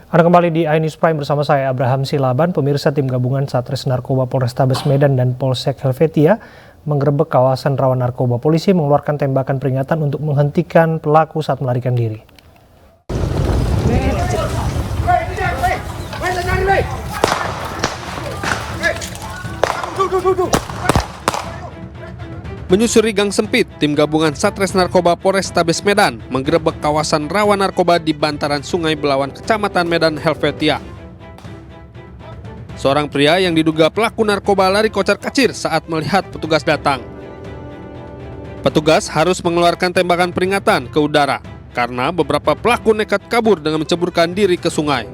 Anda kembali di iNews Prime bersama saya Abraham Silaban. Pemirsa, tim gabungan Satres Narkoba Polrestabes Medan dan Polsek Helvetia menggerebek kawasan rawan narkoba. Polisi mengeluarkan tembakan peringatan untuk menghentikan pelaku saat melarikan diri. Menyusuri gang sempit, tim gabungan Satres Narkoba Polrestabes Medan menggerebek kawasan rawan narkoba di bantaran Sungai Belawan, Kecamatan Medan Helvetia. Seorang pria yang diduga pelaku narkoba lari kocar-kacir saat melihat petugas datang. Petugas harus mengeluarkan tembakan peringatan ke udara karena beberapa pelaku nekat kabur dengan menceburkan diri ke sungai.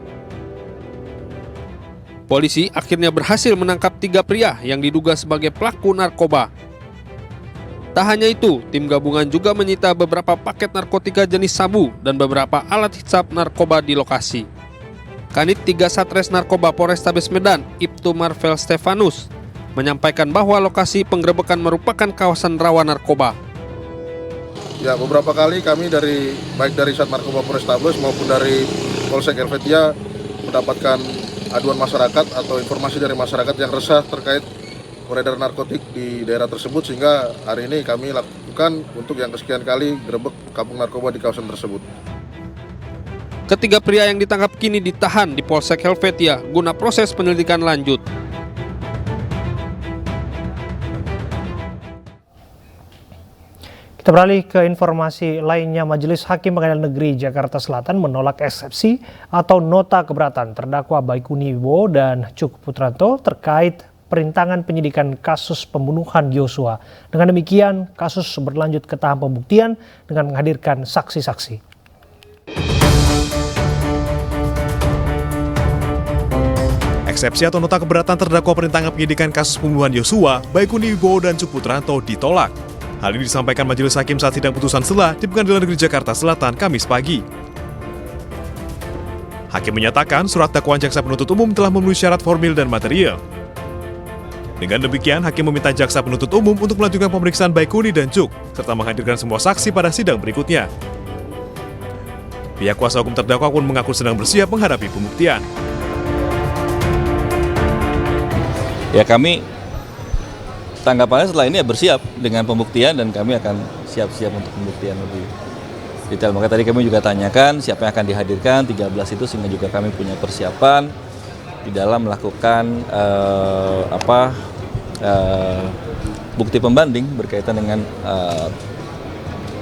Polisi akhirnya berhasil menangkap 3 pria yang diduga sebagai pelaku narkoba. Tak hanya itu, tim gabungan juga menyita beberapa paket narkotika jenis sabu dan beberapa alat hisap narkoba di lokasi. Kanit 3 Satres Narkoba Polrestabes Medan, Ibtu Marvel Stefanus, menyampaikan bahwa lokasi penggerebekan merupakan kawasan rawan narkoba. Ya, beberapa kali kami baik dari Sat Narkoba Polrestabes maupun dari Polsek Helvetia mendapatkan aduan masyarakat atau informasi dari masyarakat yang resah terkait beredar narkotik di daerah tersebut, sehingga hari ini kami lakukan untuk yang kesekian kali gerebek kampung narkoba di kawasan tersebut. Ketiga pria yang ditangkap kini ditahan di Polsek Helvetia guna proses penyelidikan lanjut. Kita beralih ke informasi lainnya. Majelis Hakim Pengadilan Negeri Jakarta Selatan menolak eksepsi atau nota keberatan terdakwa Baikuni Wibowo dan Cuk Putranto terkait perintangan penyidikan kasus pembunuhan Yosua. Dengan demikian, kasus berlanjut ke tahap pembuktian dengan menghadirkan saksi-saksi. Eksepsi atau nota keberatan terdakwa perintangan penyidikan kasus pembunuhan Yosua, Baikuni Wibowo dan Cuk Putranto ditolak. Hal ini disampaikan Majelis Hakim saat sidang putusan sela di Pengadilan Negeri Jakarta Selatan Kamis pagi. Hakim menyatakan surat dakwaan jaksa penuntut umum telah memenuhi syarat formil dan material. Dengan demikian, Hakim meminta jaksa penuntut umum untuk melanjutkan pemeriksaan Baikuni dan Cuk, serta menghadirkan semua saksi pada sidang berikutnya. Pihak kuasa hukum terdakwa pun mengaku sedang bersiap menghadapi pembuktian. Ya, kami tanggapannya setelah ini ya bersiap dengan pembuktian dan kami akan siap-siap untuk pembuktian lebih detail. Maka tadi kami juga tanyakan siapa yang akan dihadirkan 13 itu, sehingga juga kami punya persiapan di dalam melakukan bukti pembanding berkaitan dengan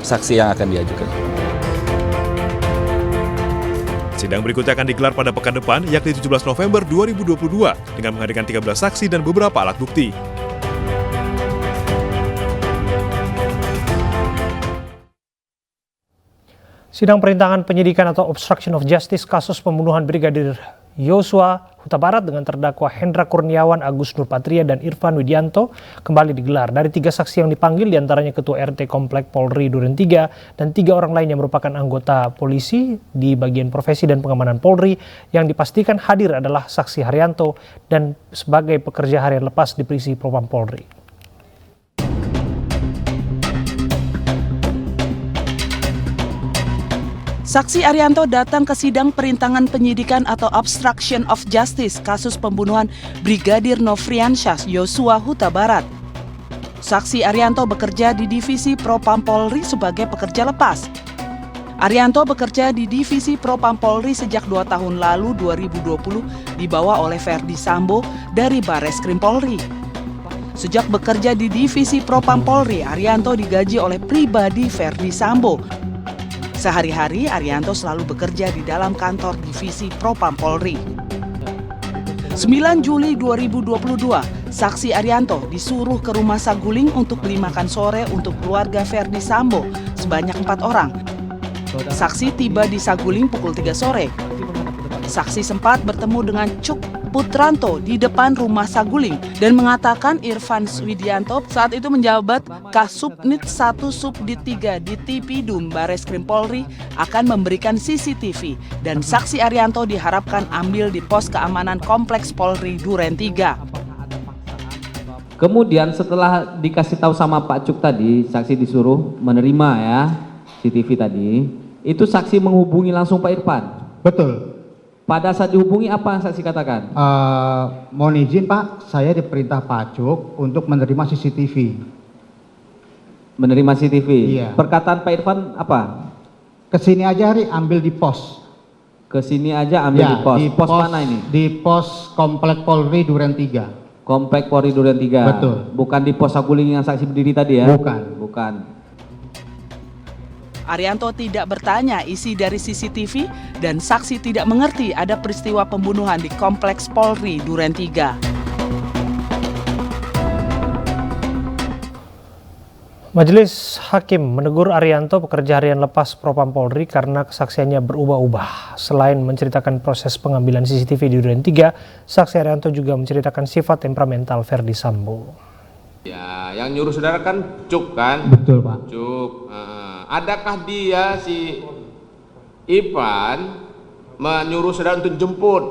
saksi yang akan diajukan. Sidang berikutnya akan digelar pada pekan depan, yakni 17 November 2022, dengan menghadirkan 13 saksi dan beberapa alat bukti. Sidang perintangan penyidikan atau obstruction of justice kasus pembunuhan Brigadir Yosua Huta Barat dengan terdakwa Hendra Kurniawan, Agus Nurpatria, dan Irfan Widianto kembali digelar. Dari 3 saksi yang dipanggil, diantaranya Ketua RT Komplek Polri Duren 3 dan 3 orang lain yang merupakan anggota polisi di bagian profesi dan pengamanan Polri. Yang dipastikan hadir adalah saksi Haryanto dan sebagai pekerja harian lepas di Divisi Propam Polri. Saksi Arianto datang ke sidang perintangan penyidikan atau obstruction of justice kasus pembunuhan Brigadir Nofriansyah Yosua Huta Barat. Saksi Arianto bekerja di Divisi Propam Polri sebagai pekerja lepas. Arianto bekerja di Divisi Propam Polri sejak 2 tahun lalu 2020 dibawa oleh Verdi Sambo dari Barreskrim Polri. Sejak bekerja di Divisi Propam Polri, Arianto digaji oleh pribadi Verdi Sambo. Sehari-hari, Arianto selalu bekerja di dalam kantor Divisi Propam Polri. 9 Juli 2022, saksi Arianto disuruh ke rumah Saguling untuk beli makan sore untuk keluarga Verdi Sambo sebanyak 4 orang. Saksi tiba di Saguling pukul 3 sore. Saksi sempat bertemu dengan Cuk Putranto di depan rumah Saguling dan mengatakan Irfan Widianto saat itu menjabat Kasubnit 1 Subdit 3 di Tipidum Barreskrim Polri akan memberikan CCTV dan saksi Arianto diharapkan ambil di pos keamanan Kompleks Polri Duren 3. Kemudian setelah dikasih tahu sama Pak Cuk tadi, saksi disuruh menerima ya CCTV tadi, itu saksi menghubungi langsung Pak Irfan. Betul. Pada saat dihubungi apa yang saksi katakan? Mohon izin Pak, saya diperintah Pak Cuk untuk menerima CCTV. Menerima CCTV? Iya. Perkataan Pak Irfan apa? Kesini aja Ri, ambil di pos. Kesini aja ambil Ya, di pos. Pos mana ini? Di pos Komplek Polri Duren 3. Komplek Polri Duren 3. Betul. Bukan di pos Saguling yang saksi berdiri tadi ya? Bukan. Bukan. Arianto tidak bertanya isi dari CCTV dan saksi tidak mengerti ada peristiwa pembunuhan di Kompleks Polri Duren 3. Majelis Hakim menegur Arianto pekerja harian lepas Propam Polri karena kesaksiannya berubah-ubah. Selain menceritakan proses pengambilan CCTV di Duren 3, saksi Arianto juga menceritakan sifat temperamental Verdi Sambo. Ya, yang nyuruh saudara kan Cuk kan? Betul Pak. Cuk. Adakah dia si Ivan menyuruh saudara untuk jemput?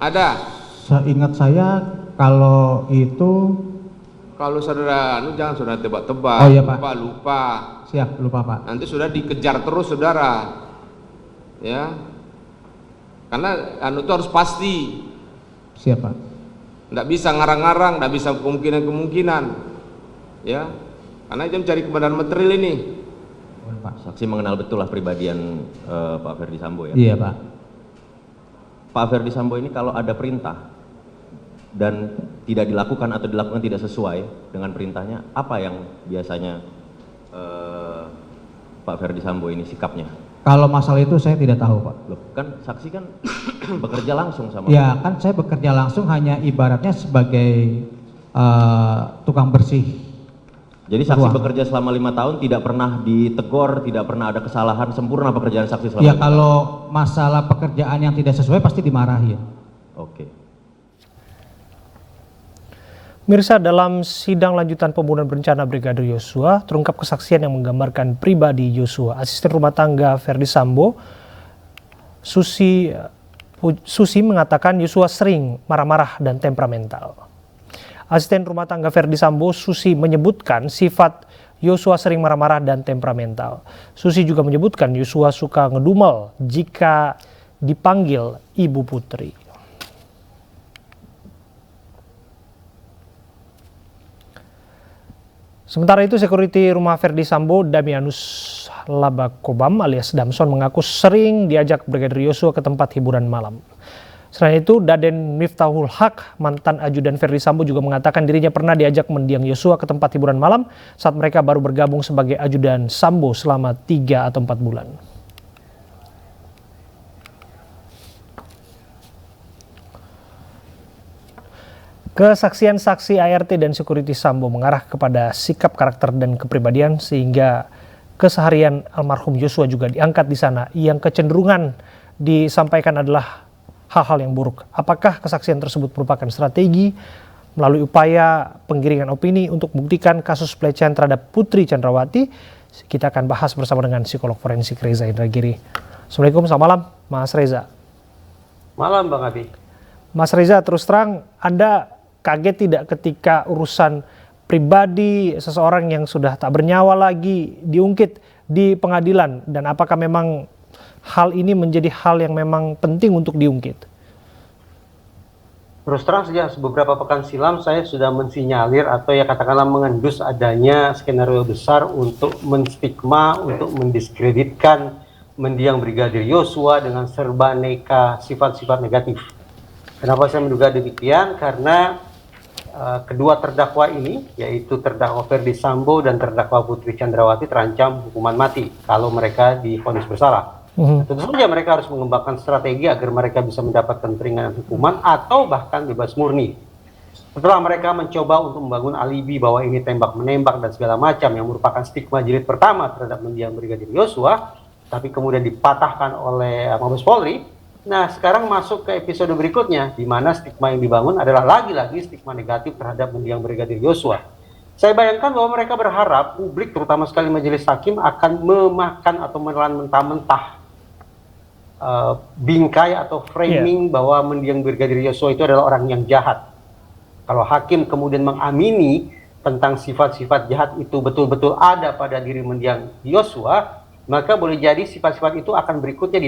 Ada? Seingat saya kalau itu... Kalau saudara, jangan saudara tebak-tebak. Oh iya Pak. Lupa. Siap, lupa Pak. Nanti sudah dikejar terus saudara. Ya. Karena itu harus pasti. Siap Pak. Nggak bisa ngarang-ngarang, nggak bisa kemungkinan. Ya, karena itu mencari kebenaran material ini. Saksi mengenal betul lah pribadian Pak Verdi Sambo ya? Iya Pak. Pak Verdi Sambo ini kalau ada perintah dan tidak dilakukan atau dilakukan tidak sesuai dengan perintahnya, apa yang biasanya Pak Verdi Sambo ini sikapnya? Kalau masalah itu saya tidak tahu Pak. Loh, kan saksi kan bekerja langsung sama... Ya kan saya bekerja langsung hanya ibaratnya sebagai tukang bersih. Jadi saksi bekerja selama 5 tahun tidak pernah ditegur, tidak pernah ada kesalahan, sempurna pekerjaan saksi selama 5 tahun? Ya kalau masalah pekerjaan yang tidak sesuai pasti dimarahi ya. Oke. Mirsa, dalam sidang lanjutan pembunuhan berencana Brigadir Yosua, terungkap kesaksian yang menggambarkan pribadi Yosua. Asisten rumah tangga Verdi Sambo, Susi mengatakan Yosua sering marah-marah dan temperamental. Asisten rumah tangga Verdi Sambo, Susi, menyebutkan sifat Yosua sering marah-marah dan temperamental. Susi juga menyebutkan Yosua suka ngedumel jika dipanggil Ibu Putri. Sementara itu, sekuriti rumah Verdi Sambo, Damianus Labakobam alias Damson, mengaku sering diajak Brigadir Yosua ke tempat hiburan malam. Selain itu, Daden Miftahul Haq, mantan ajudan Verdi Sambo, juga mengatakan dirinya pernah diajak mendiang Yosua ke tempat hiburan malam saat mereka baru bergabung sebagai ajudan Sambo selama 3 atau 4 bulan. Kesaksian saksi ART dan sekuriti Sambo mengarah kepada sikap, karakter, dan kepribadian sehingga keseharian almarhum Yosua juga diangkat di sana. Yang kecenderungan disampaikan adalah hal-hal yang buruk. Apakah kesaksian tersebut merupakan strategi melalui upaya penggiringan opini untuk membuktikan kasus pelecehan terhadap Putri Chandrawati? Kita akan bahas bersama dengan psikolog forensik Reza Indragiri. Assalamualaikum, selamat malam Mas Reza. Malam Bang Abi. Mas Reza, terus terang Anda kaget tidak ketika urusan pribadi seseorang yang sudah tak bernyawa lagi diungkit di pengadilan, dan apakah memang hal ini menjadi hal yang memang penting untuk diungkit? Terus terang sejak beberapa pekan silam saya sudah mensinyalir atau ya katakanlah mengendus adanya skenario besar untuk menstigma, untuk mendiskreditkan mendiang Brigadir Yosua dengan serba neka sifat-sifat negatif. Kenapa saya menduga demikian? Karena kedua terdakwa ini, yaitu terdakwa Verdi Sambo dan terdakwa Putri Chandrawati, terancam hukuman mati kalau mereka divonis bersalah. Tentu saja mereka harus mengembangkan strategi agar mereka bisa mendapatkan keringanan hukuman atau bahkan bebas murni. Setelah mereka mencoba untuk membangun alibi bahwa ini tembak-menembak dan segala macam yang merupakan stigma jilid pertama terhadap mendiang Brigadir Yosua, tapi kemudian dipatahkan oleh Mabes Polri. Nah, sekarang masuk ke episode berikutnya, di mana stigma yang dibangun adalah lagi-lagi stigma negatif terhadap mendiang Brigadir Yosua. Saya bayangkan bahwa mereka berharap publik, terutama sekali majelis hakim, akan memakan atau menelan mentah-mentah bingkai atau framing bahwa mendiang Brigadir Yosua itu adalah orang yang jahat. Kalau hakim kemudian mengamini tentang sifat-sifat jahat itu betul-betul ada pada diri mendiang Yosua, maka boleh jadi sifat-sifat itu akan berikutnya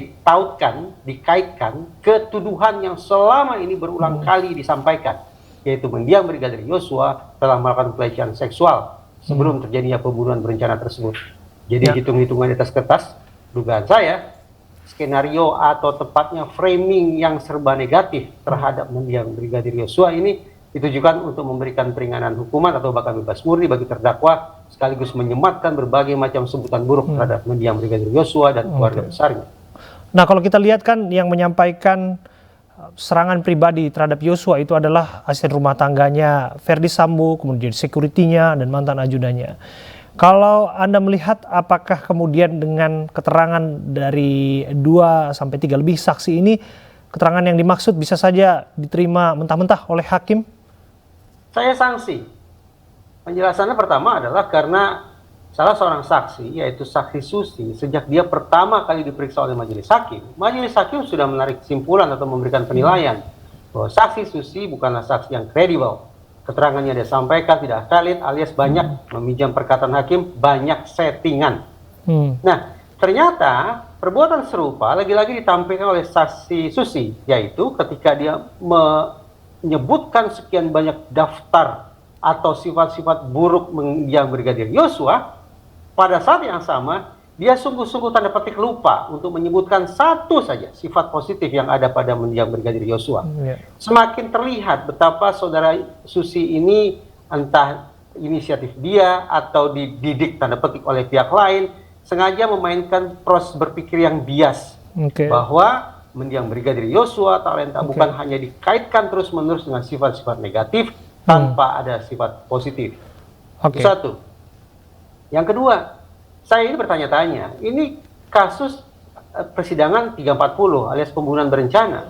dikaitkan ke tuduhan yang selama ini berulang kali disampaikan, yaitu mendiang Brigadir Yosua telah melakukan pelecehan seksual sebelum terjadinya pembunuhan berencana tersebut. Jadi hitung-hitungan di atas kertas, dugaan saya, skenario atau tepatnya framing yang serba negatif terhadap mendiang Brigadir Yosua ini ditujukan untuk memberikan peringanan hukuman atau bahkan bebas murni bagi terdakwa, sekaligus menyematkan berbagai macam sebutan buruk terhadap mendiang Brigadir Yosua dan keluarga besarnya. Nah, kalau kita lihat kan yang menyampaikan serangan pribadi terhadap Yosua itu adalah asisten rumah tangganya Verdi Sambo, kemudian security-nya dan mantan ajudannya. Kalau Anda melihat apakah kemudian dengan keterangan dari 2 sampai 3 lebih saksi ini, keterangan yang dimaksud bisa saja diterima mentah-mentah oleh hakim? Saya sanksi. Penjelasannya pertama adalah karena salah seorang saksi, yaitu saksi Susi, sejak dia pertama kali diperiksa oleh majelis hakim sudah menarik kesimpulan atau memberikan penilaian bahwa saksi Susi bukanlah saksi yang kredibel. Keterangannya dia sampaikan tidak valid alias banyak meminjam perkataan hakim, banyak settingan. Nah, ternyata perbuatan serupa lagi-lagi ditampilkan oleh saksi Susi, yaitu ketika dia menyebutkan sekian banyak daftar atau sifat-sifat buruk mendiang Brigadir Yosua, pada saat yang sama dia sungguh-sungguh tanda petik lupa untuk menyebutkan satu saja sifat positif yang ada pada mendiang Brigadir Yosua. Semakin terlihat betapa saudara Susi ini entah inisiatif dia atau dididik tanda petik oleh pihak lain, sengaja memainkan proses berpikir yang bias, bahwa mendiang Brigadir Yosua talenta bukan hanya dikaitkan terus-menerus dengan sifat-sifat negatif tanpa ada sifat positif. Itu satu. Yang kedua, saya ini bertanya-tanya, ini kasus persidangan 340 alias pembunuhan berencana.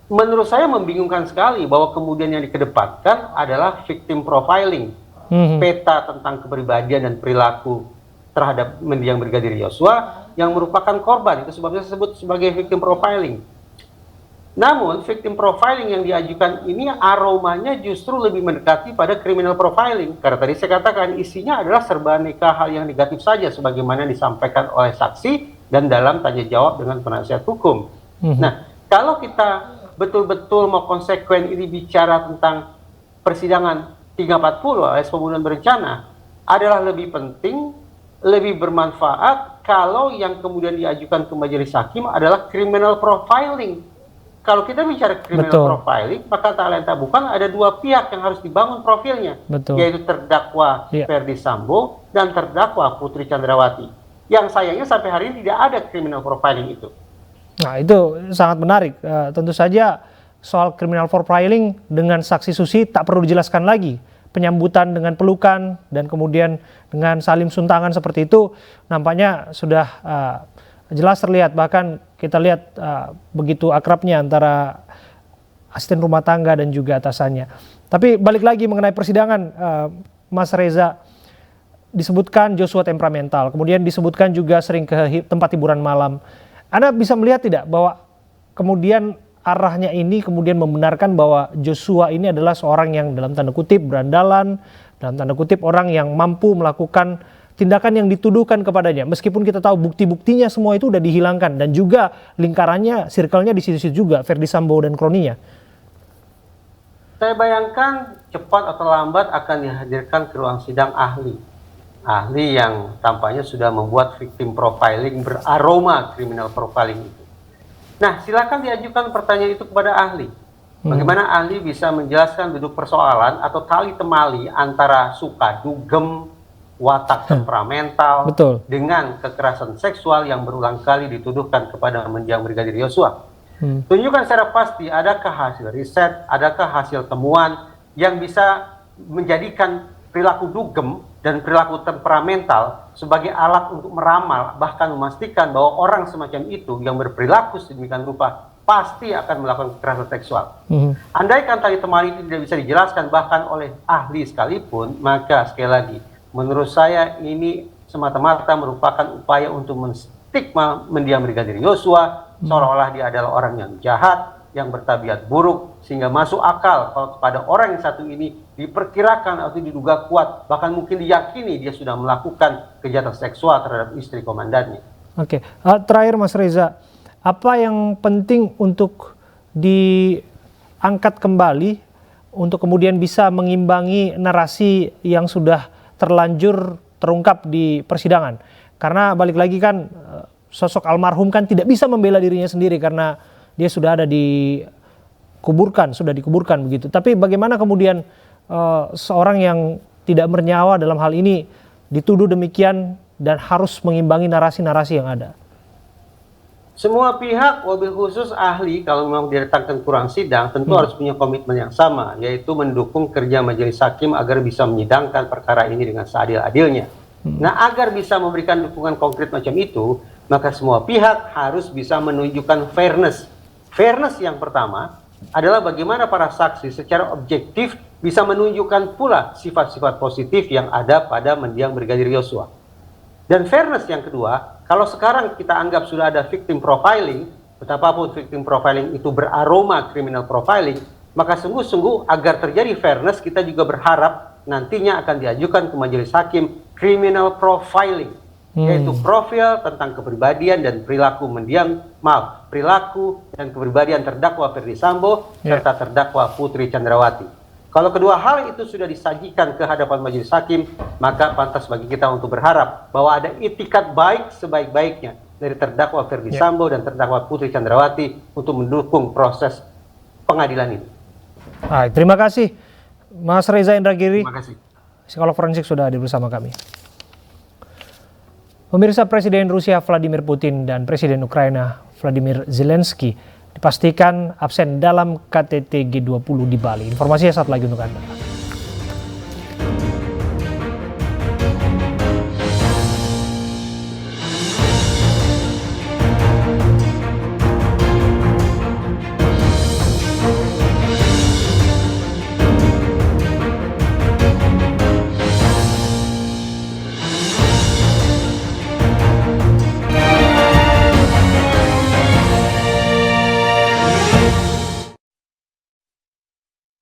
Menurut saya membingungkan sekali bahwa kemudian yang dikedepankan adalah victim profiling, peta tentang kepribadian dan perilaku terhadap mendiang Brigadir Yosua yang merupakan korban. Itu sebabnya saya sebut sebagai victim profiling. Namun victim profiling yang diajukan ini aromanya justru lebih mendekati pada criminal profiling, karena tadi saya katakan isinya adalah serba aneka hal yang negatif saja sebagaimana disampaikan oleh saksi dan dalam tanya jawab dengan penasihat hukum. Nah, kalau kita betul-betul mau konsekuen ini bicara tentang persidangan 340 alias pembunuhan berencana, adalah lebih penting, lebih bermanfaat kalau yang kemudian diajukan ke majelis hakim adalah criminal profiling. Kalau kita bicara criminal profiling, maka talenta bukan ada dua pihak yang harus dibangun profilnya, yaitu terdakwa Verdi Sambo dan terdakwa Putri Chandrawati. Yang sayangnya sampai hari ini tidak ada criminal profiling itu. Nah, itu sangat menarik. Tentu saja soal criminal profiling dengan saksi Susi tak perlu dijelaskan lagi. Penyambutan dengan pelukan dan kemudian dengan salim suntangan seperti itu nampaknya sudah jelas terlihat. Bahkan kita lihat begitu akrabnya antara asisten rumah tangga dan juga atasannya. Tapi balik lagi mengenai persidangan, Mas Reza, disebutkan Joshua temperamental, kemudian disebutkan juga sering ke tempat hiburan malam. Anda bisa melihat tidak bahwa kemudian arahnya ini kemudian membenarkan bahwa Joshua ini adalah seorang yang dalam tanda kutip berandalan, dalam tanda kutip orang yang mampu melakukan tindakan yang dituduhkan kepadanya, meskipun kita tahu bukti-buktinya semua itu udah dihilangkan dan juga lingkarannya, circle-nya di situ-situ juga, Verdi Sambo dan kroninya. Saya bayangkan cepat atau lambat akan dihadirkan ke ruang sidang ahli yang tampaknya sudah membuat victim profiling beraroma criminal profiling itu. Nah, silakan diajukan pertanyaan itu kepada ahli. Bagaimana ahli bisa menjelaskan duduk persoalan atau tali temali antara suka dugem, watak temperamental dengan kekerasan seksual yang berulang kali dituduhkan kepada mendiang Brigadir Yosua. Tunjukkan secara pasti adakah hasil riset, adakah hasil temuan yang bisa menjadikan perilaku dugem dan perilaku temperamental sebagai alat untuk meramal, bahkan memastikan bahwa orang semacam itu yang berperilaku sedemikian rupa pasti akan melakukan kekerasan seksual. Andaikan tali temali itu tidak bisa dijelaskan bahkan oleh ahli sekalipun, maka sekali lagi menurut saya ini semata-mata merupakan upaya untuk menstigma mendiang Brigadir Yosua seolah-olah dia adalah orang yang jahat, yang bertabiat buruk, sehingga masuk akal kalau kepada orang yang satu ini diperkirakan atau diduga kuat, bahkan mungkin diyakini dia sudah melakukan kejahatan seksual terhadap istri komandannya. Oke, terakhir Mas Reza, apa yang penting untuk diangkat kembali untuk kemudian bisa mengimbangi narasi yang sudah terlanjur terungkap di persidangan? Karena balik lagi kan sosok almarhum kan tidak bisa membela dirinya sendiri karena dia sudah ada sudah dikuburkan begitu. Tapi bagaimana kemudian seorang yang tidak bernyawa dalam hal ini dituduh demikian dan harus mengimbangi narasi-narasi yang ada? Semua pihak, wabil khusus ahli, kalau memang didatangkan ke ruang sidang, tentu harus punya komitmen yang sama, yaitu mendukung kerja majelis hakim agar bisa menyidangkan perkara ini dengan seadil-adilnya. Nah, agar bisa memberikan dukungan konkret macam itu, maka semua pihak harus bisa menunjukkan fairness. Fairness yang pertama adalah bagaimana para saksi secara objektif bisa menunjukkan pula sifat-sifat positif yang ada pada mendiang Brigadir Yosua. Dan fairness yang kedua, kalau sekarang kita anggap sudah ada victim profiling, betapapun victim profiling itu beraroma criminal profiling, maka sungguh-sungguh agar terjadi fairness kita juga berharap nantinya akan diajukan ke majelis hakim criminal profiling, yaitu profil tentang kepribadian dan perilaku perilaku dan kepribadian terdakwa Ferdy Sambo serta terdakwa Putri Chandrawati. Kalau kedua hal itu sudah disajikan ke hadapan majelis hakim, maka pantas bagi kita untuk berharap bahwa ada itikat baik sebaik-baiknya dari terdakwa Ferdy Sambo dan terdakwa Putri Chandrawati untuk mendukung proses pengadilan ini. Baik, terima kasih Mas Reza Indragiri. Terima kasih. Psikolog forensik sudah hadir bersama kami. Pemirsa, Presiden Rusia Vladimir Putin dan Presiden Ukraina Vladimir Zelensky dipastikan absen dalam KTT G20 di Bali. Informasinya saat lagi untuk Anda.